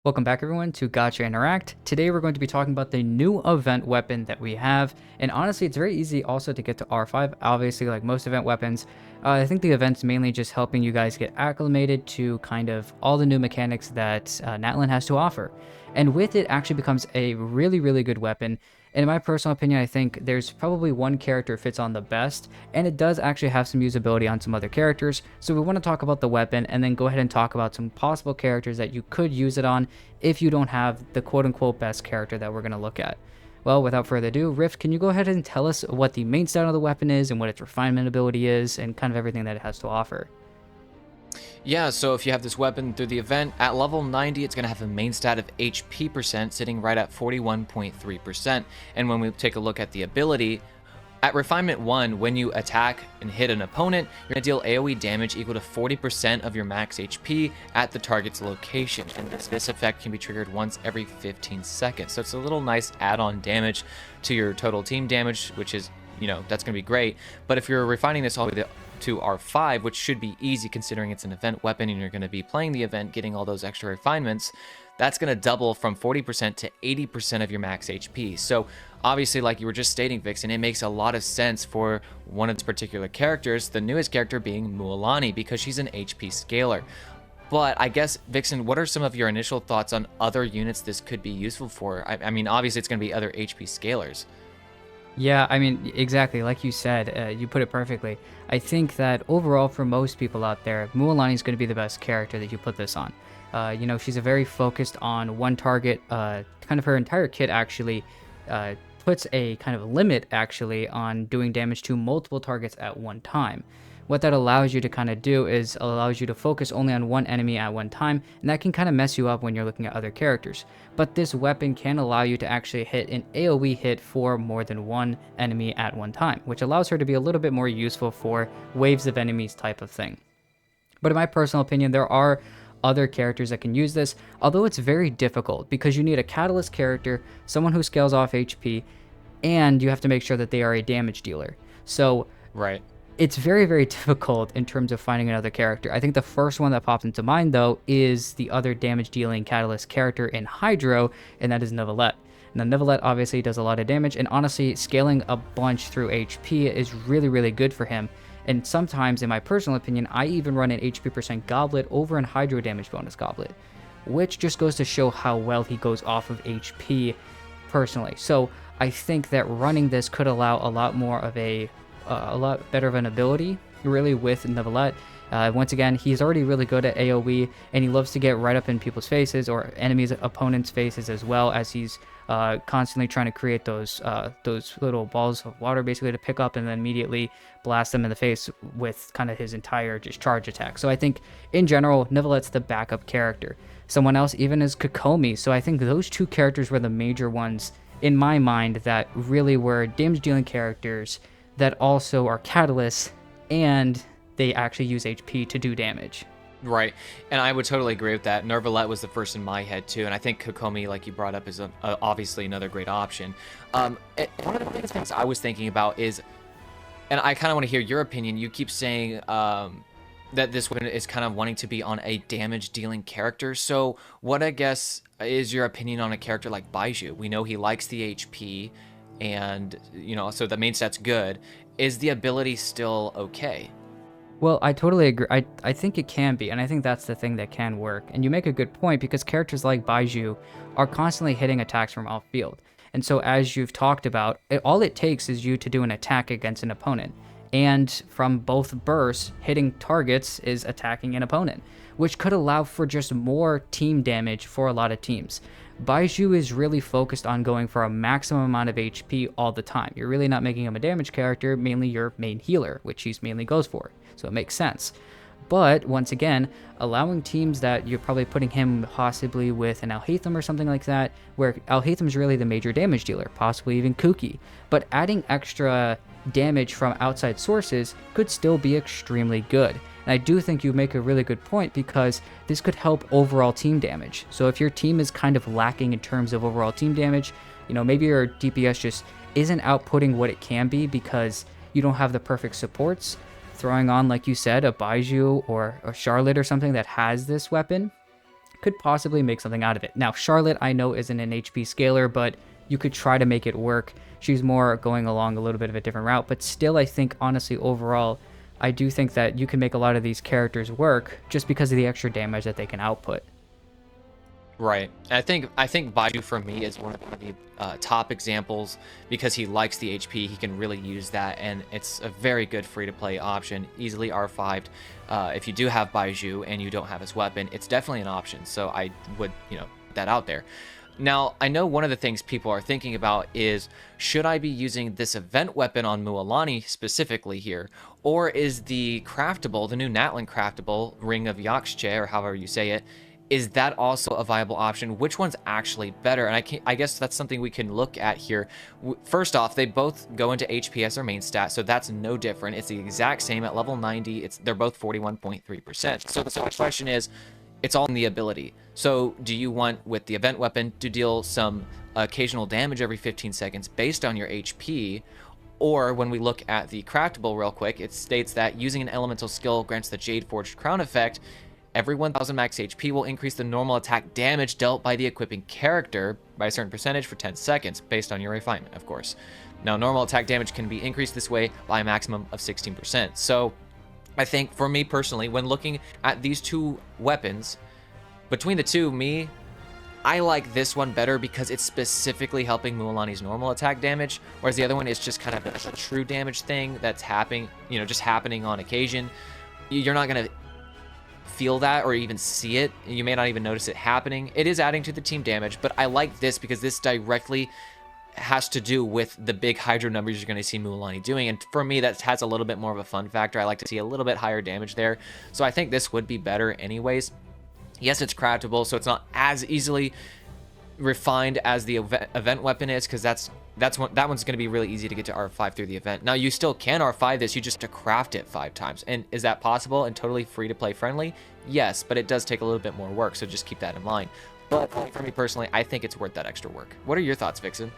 Welcome back everyone to Gotcha Interact. Today we're going to be talking about the new event weapon that we have, and honestly it's very easy also to get to R5, obviously like most event weapons. I think the event's mainly just helping you guys get acclimated to kind of all the new mechanics that Natlan has to offer. And with it actually becomes a really good weapon. And in my personal opinion, I think there's probably one character fits on the best, and it does actually have some usability on some other characters. So we want to talk about the weapon and then go ahead and talk about some possible characters that you could use it on if you don't have the quote-unquote best character that we're going to look at. Well, without further ado, Rift, can you go ahead and tell us what the main stat of the weapon is and what its refinement ability is and kind of everything that it has to offer? Yeah, so if you have this weapon through the event, at level 90, it's going to have a main stat of HP percent sitting right at 41.3%. And when we take a look at the ability, at Refinement 1, when you attack and hit an opponent, you're going to deal AoE damage equal to 40% of your max HP at the target's location. And this effect can be triggered once every 15 seconds. So it's a little nice add-on damage to your total team damage, which is, that's going to be great. But if you're refining this all the way to R5, which should be easy considering it's an event weapon and you're going to be playing the event, getting all those extra refinements, that's going to double from 40% to 80% of your max HP. So obviously, like you were just stating, Vixen, it makes a lot of sense for one of its particular characters, the newest character being Mualani, because she's an HP scaler. But I guess, Vixen, what are some of your initial thoughts on other units this could be useful for? I mean, obviously it's going to be other HP scalers. Yeah, I mean, exactly. Like you said, you put it perfectly. I think that overall, for most people out there, Mualani is going to be the best character that you put this on. She's a very focused on one target. Kind of her entire kit actually puts a kind of limit actually on doing damage to multiple targets at one time. What that allows you to kind of do is allows you to focus only on one enemy at one time, and that can kind of mess you up when you're looking at other characters. But this weapon can allow you to actually hit an AoE hit for more than one enemy at one time, which allows her to be a little bit more useful for waves of enemies type of thing. But in my personal opinion, there are other characters that can use this, although it's very difficult because you need a catalyst character, someone who scales off HP, and you have to make sure that they are a damage dealer. So Right. it's very difficult in terms of finding another character. I think the first one that pops into mind, though, is the other damage-dealing catalyst character in Hydro, and that is Nevalette. Now, Nevalette obviously does a lot of damage, and honestly, scaling a bunch through HP is really good for him. And sometimes, in my personal opinion, I even run an HP percent Goblet over an Hydro damage bonus Goblet, which just goes to show how well he goes off of HP personally. So I think that running this could allow a lot more of a lot better of an ability really with Nevalette. Once again, he's already really good at AoE, and he loves to get right up in people's faces or enemies' opponents' faces, as well as he's constantly trying to create those little balls of water basically to pick up and then immediately blast them in the face with kind of his entire just charge attack. So I think in general, Nevalette's the backup character. Someone else even is Kokomi. So I think those two characters were the major ones in my mind that really were damage dealing characters that also are catalysts, and they actually use HP to do damage. Right, and I would totally agree with that. Nevalette was the first in my head too, and I think Kokomi, like you brought up, is obviously another great option. One of the biggest things I was thinking about is, and I kind of want to hear your opinion. You keep saying that this one is kind of wanting to be on a damage-dealing character. So, what I guess is your opinion on a character like Baiju? We know he likes the HP, and so the main stat's good. Is the ability still okay? Well, I totally agree. I think it can be, and I think that's the thing that can work. And you make a good point, because characters like Baiju are constantly hitting attacks from off field. And so as you've talked about, all it takes is you to do an attack against an opponent. And from both bursts, hitting targets is attacking an opponent, which could allow for just more team damage for a lot of teams. Baiju is really focused on going for a maximum amount of HP all the time. You're really not making him a damage character, mainly your main healer, which he mainly goes for. So it makes sense. But once again, allowing teams that you're probably putting him possibly with an Alhaitham or something like that, where Alhaitham is really the major damage dealer, possibly even Kuki. But adding extra damage from outside sources could still be extremely good. And I do think you make a really good point, because this could help overall team damage. So if your team is kind of lacking in terms of overall team damage, maybe your DPS just isn't outputting what it can be because you don't have the perfect supports, throwing on, like you said, a Baiju or a Charlotte or something that has this weapon could possibly make something out of it. Now, Charlotte, I know, isn't an HP scaler, but you could try to make it work. She's more going along a little bit of a different route, but still, I think, honestly, overall, I do think that you can make a lot of these characters work just because of the extra damage that they can output. Right. I think Baiju for me is one of the top examples because he likes the HP. He can really use that, and it's a very good free-to-play option. Easily R5'd. If you do have Baiju and you don't have his weapon, it's definitely an option. So I would, put that out there. Now, I know one of the things people are thinking about is, should I be using this event weapon on Mualani specifically here? Or is the craftable, the new Natlan craftable, Ring of Yaksche, or however you say it, is that also a viable option? Which one's actually better? And I guess that's something we can look at here. First off, they both go into HP as their main stat, so that's no different. It's the exact same at level 90. They're both 41.3%. So the question is, it's all in the ability. So do you want, with the event weapon, to deal some occasional damage every 15 seconds based on your HP? Or when we look at the craftable real quick, it states that using an elemental skill grants the Jade Forged Crown effect. Every 1000 max HP will increase the normal attack damage dealt by the equipping character by a certain percentage for 10 seconds, based on your refinement, of course. Now, normal attack damage can be increased this way by a maximum of 16%. So, I think, for me personally, when looking at these two weapons, between the two, I like this one better because it's specifically helping Mualani's normal attack damage, whereas the other one is just kind of a true damage thing that's happening, just happening on occasion. You're not going to feel that or even see it. You may not even notice it happening. It is adding to the team damage, but I like this because this directly has to do with the big Hydro numbers you're going to see Mualani doing, and for me that has a little bit more of a fun factor. I like to see a little bit higher damage there, so I think this would be better anyways. Yes, it's craftable, so it's not as easily refined as the event weapon is, because that one's going to be really easy to get to R5 through the event. Now, you still can R5 this, you just have to craft it 5 times. And is that possible and totally free to play friendly? Yes, but it does take a little bit more work, so just keep that in mind. But for me personally, I think it's worth that extra work. What are your thoughts, Vixen?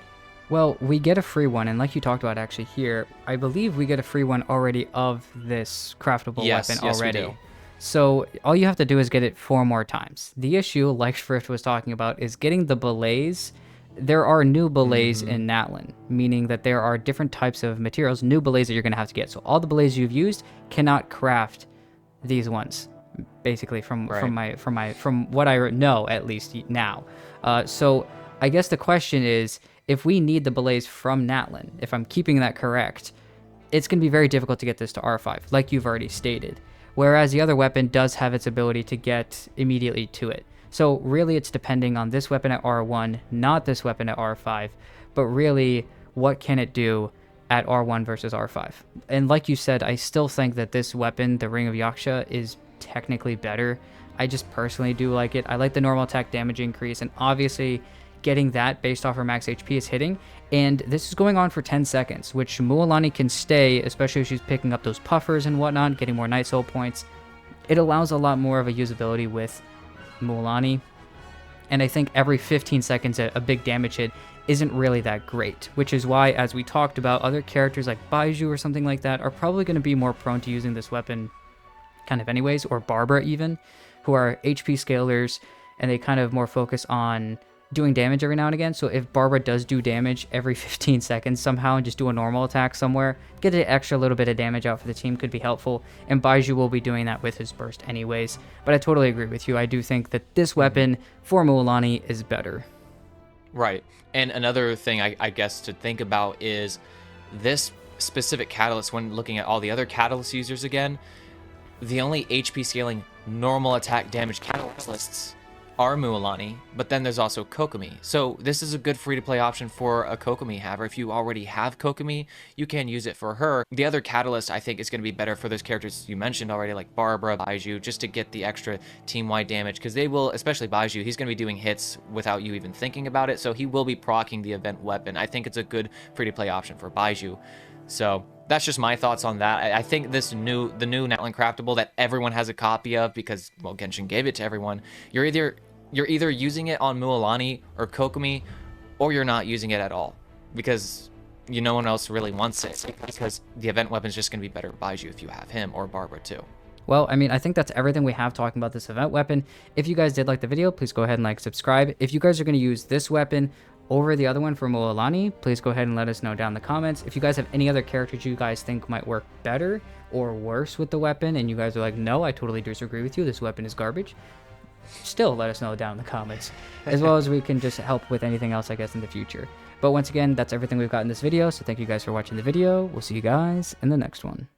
Well, we get a free one, and like you talked about actually here, I believe we get a free one already of this craftable weapon already. We do. So all you have to do is get it 4 more times. The issue, like Shrift was talking about, is getting the belays. There are new belays in Natlan, meaning that there are different types of materials, new belays that you're going to have to get. So all the belays you've used cannot craft these ones, basically from what I know at least now. So I guess the question is, if we need the belays from Natlan, if I'm keeping that correct, it's going to be very difficult to get this to R5, like you've already stated. Whereas the other weapon does have its ability to get immediately to it. So really it's depending on this weapon at R1, not this weapon at R5, but really what can it do at R1 versus R5. And like you said, I still think that this weapon, the Ring of Yaksha, is technically better. I just personally do like it. I like the normal attack damage increase, and obviously getting that based off her max HP is hitting. And this is going on for 10 seconds, which Mualani can stay, especially if she's picking up those puffers and whatnot, getting more Night Soul points. It allows a lot more of a usability with Mualani. And I think every 15 seconds a big damage hit isn't really that great, which is why, as we talked about, other characters like Baiju or something like that are probably going to be more prone to using this weapon kind of anyways, or Barbara even, who are HP scalers, and they kind of more focus on doing damage every now and again. So if Barbara does do damage every 15 seconds somehow and just do a normal attack somewhere, get an extra little bit of damage out for the team could be helpful. And Baiju will be doing that with his burst anyways. But I totally agree with you. I do think that this weapon for Mualani is better. Right. And another thing I guess to think about is this specific catalyst, when looking at all the other catalyst users again, the only HP scaling normal attack damage catalysts are Mualani, but then there's also Kokomi. So this is a good free-to-play option for a Kokomi haver. If you already have Kokomi, you can use it for her. The other catalyst, I think, is going to be better for those characters you mentioned already, like Barbara, Baiju, just to get the extra team-wide damage, because they will, especially Baiju, he's going to be doing hits without you even thinking about it, so he will be proccing the event weapon. I think it's a good free-to-play option for Baiju. So that's just my thoughts on that. I think the new Natlan craftable that everyone has a copy of, because, well, Genshin gave it to everyone, you're either using it on Mualani or Kokomi, or you're not using it at all, because no one else really wants it, because the event weapon is just going to be better Baiju if you have him, or Barbara too. Well, I mean, I think that's everything we have talking about this event weapon. If you guys did like the video, please go ahead and like, subscribe. If you guys are going to use this weapon over the other one for Moalani, please go ahead and let us know down in the comments. If you guys have any other characters you guys think might work better or worse with the weapon, and you guys are like, no, I totally disagree with you, this weapon is garbage, still let us know down in the comments, as well as we can just help with anything else, I guess, in the future. But once again, that's everything we've got in this video, so thank you guys for watching the video. We'll see you guys in the next one.